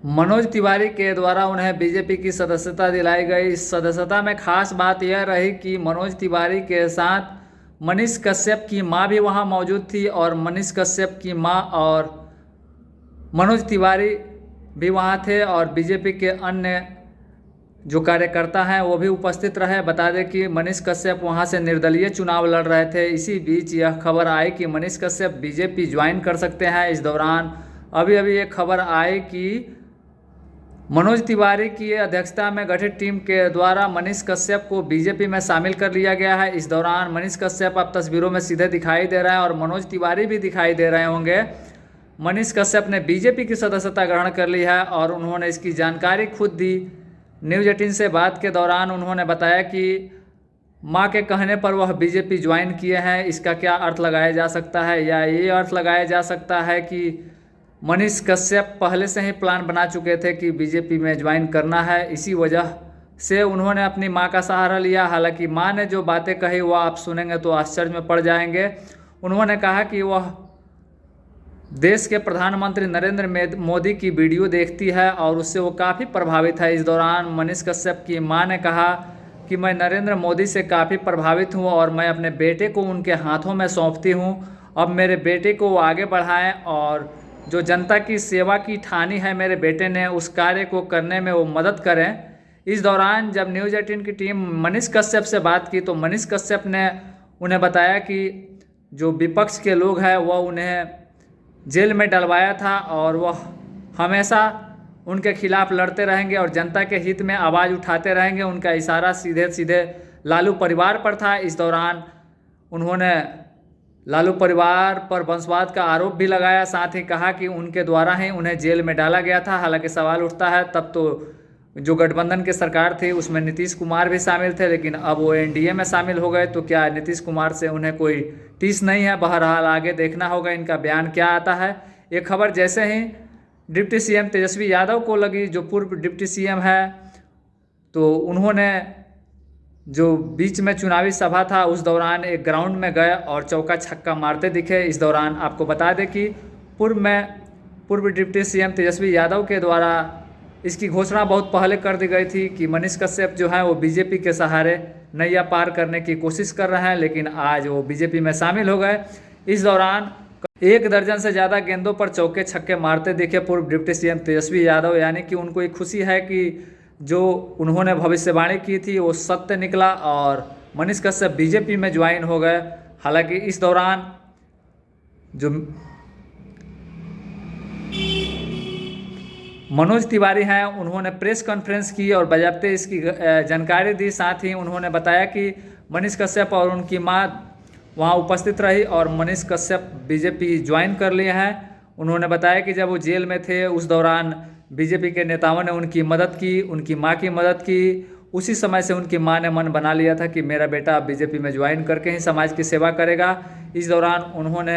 मनोज तिवारी के द्वारा उन्हें बीजेपी की सदस्यता दिलाई गई। इस सदस्यता में खास बात यह रही कि मनोज तिवारी के साथ मनीष कश्यप की मां भी वहां मौजूद थी और मनीष कश्यप की मां और मनोज तिवारी भी वहां थे और बीजेपी के अन्य जो कार्यकर्ता हैं वो भी उपस्थित रहे। बता दें कि मनीष कश्यप वहां से निर्दलीय चुनाव लड़ रहे थे। इसी बीच यह खबर आई कि मनीष कश्यप बीजेपी ज्वाइन कर सकते हैं। इस दौरान अभी अभी ये खबर आई कि मनोज तिवारी की अध्यक्षता में गठित टीम के द्वारा मनीष कश्यप को बीजेपी में शामिल कर लिया गया है। इस दौरान मनीष कश्यप अब तस्वीरों में सीधे दिखाई दे रहे हैं और मनोज तिवारी भी दिखाई दे रहे होंगे। मनीष कश्यप ने बीजेपी की सदस्यता ग्रहण कर ली है और उन्होंने इसकी जानकारी खुद दी। न्यूज़ 18 से बात के दौरान उन्होंने बताया कि मां के कहने पर वह बीजेपी ज्वाइन किए हैं। इसका क्या अर्थ लगाया जा सकता है, या ये अर्थ लगाया जा सकता है कि मनीष कश्यप पहले से ही प्लान बना चुके थे कि बीजेपी में ज्वाइन करना है, इसी वजह से उन्होंने अपनी मां का सहारा लिया। हालांकि मां ने जो बातें कही वह आप सुनेंगे तो आश्चर्य में पड़ जाएंगे। उन्होंने कहा कि वह देश के प्रधानमंत्री नरेंद्र मोदी की वीडियो देखती है और उससे वो काफ़ी प्रभावित है। इस दौरान मनीष कश्यप की मां ने कहा कि मैं नरेंद्र मोदी से काफ़ी प्रभावित हूं और मैं अपने बेटे को उनके हाथों में सौंपती हूं। अब मेरे बेटे को वो आगे बढ़ाएं और जो जनता की सेवा की ठानी है मेरे बेटे ने, उस कार्य को करने में वो मदद करें। इस दौरान जब न्यूज़ 18 की टीम मनीष कश्यप से बात की तो मनीष कश्यप ने उन्हें बताया कि जो विपक्ष के लोग हैं वह उन्हें जेल में डलवाया था और वह हमेशा उनके खिलाफ लड़ते रहेंगे और जनता के हित में आवाज़ उठाते रहेंगे। उनका इशारा सीधे सीधे लालू परिवार पर था। इस दौरान उन्होंने लालू परिवार पर वंशवाद का आरोप भी लगाया, साथ ही कहा कि उनके द्वारा ही उन्हें जेल में डाला गया था। हालांकि सवाल उठता है, तब तो जो गठबंधन की सरकार थी उसमें नीतीश कुमार भी शामिल थे, लेकिन अब वो एनडीए में शामिल हो गए, तो क्या नीतीश कुमार से उन्हें कोई टीस नहीं है। बहरहाल आगे देखना होगा इनका बयान क्या आता है। ये खबर जैसे ही डिप्टी सीएम तेजस्वी यादव को लगी, जो पूर्व डिप्टी सीएम है, तो उन्होंने जो बीच में चुनावी सभा था उस दौरान एक ग्राउंड में गए और चौका छक्का मारते दिखे। इस दौरान आपको बता दें कि पूर्व डिप्टी सीएम तेजस्वी यादव के द्वारा इसकी घोषणा बहुत पहले कर दी गई थी कि मनीष कश्यप जो है वो बीजेपी के सहारे नैया पार करने की कोशिश कर रहे हैं, लेकिन आज वो बीजेपी में शामिल हो गए। इस दौरान 1 दर्जन से ज़्यादा गेंदों पर चौके छक्के मारते दिखे पूर्व डिप्टी सीएम तेजस्वी यादव, यानी कि उनको एक खुशी है कि जो उन्होंने भविष्यवाणी की थी वो सत्य निकला और मनीष कश्यप बीजेपी में ज्वाइन हो गए। हालांकि इस दौरान जो मनोज तिवारी हैं उन्होंने प्रेस कॉन्फ्रेंस की और बजाबते इसकी जानकारी दी। साथ ही उन्होंने बताया कि मनीष कश्यप और उनकी मां वहां उपस्थित रही और मनीष कश्यप बीजेपी ज्वाइन कर लिए हैं। उन्होंने बताया कि जब वो जेल में थे उस दौरान बीजेपी के नेताओं ने उनकी मदद की, उनकी मां की मदद की। उसी समय से उनकी मां ने मन बना लिया था कि मेरा बेटा बीजेपी में ज्वाइन करके ही समाज की सेवा करेगा। इस दौरान उन्होंने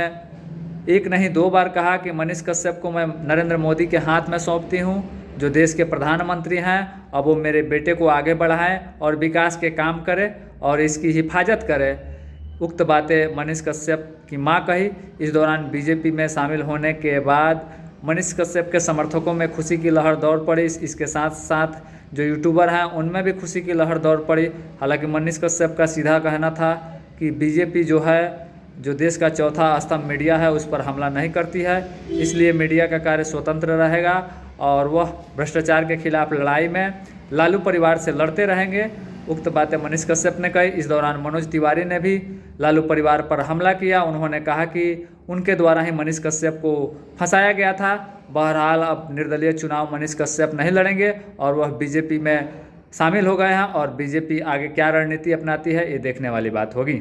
एक नहीं 2 बार कहा कि मनीष कश्यप को मैं नरेंद्र मोदी के हाथ में सौंपती हूं, जो देश के प्रधानमंत्री हैं। अब वो मेरे बेटे को आगे बढ़ाएं और विकास के काम करें और इसकी हिफाजत करें। उक्त बातें मनीष कश्यप की मां कही। इस दौरान बीजेपी में शामिल होने के बाद मनीष कश्यप के समर्थकों में खुशी की लहर दौड़ पड़ी। इसके साथ साथ जो यूट्यूबर हैं उनमें भी खुशी की लहर दौड़ पड़ी। हालांकि मनीष कश्यप का सीधा कहना था कि बीजेपी जो है, जो देश का चौथा स्तंभ मीडिया है, उस पर हमला नहीं करती है, इसलिए मीडिया का कार्य स्वतंत्र रहेगा और वह भ्रष्टाचार के खिलाफ लड़ाई में लालू परिवार से लड़ते रहेंगे। उक्त बातें मनीष कश्यप ने कही। इस दौरान मनोज तिवारी ने भी लालू परिवार पर हमला किया। उन्होंने कहा कि उनके द्वारा ही मनीष कश्यप को फंसाया गया था। बहरहाल अब निर्दलीय चुनाव मनीष कश्यप नहीं लड़ेंगे और वह बीजेपी में शामिल हो गए हैं और बीजेपी आगे क्या रणनीति अपनाती है ये देखने वाली बात होगी।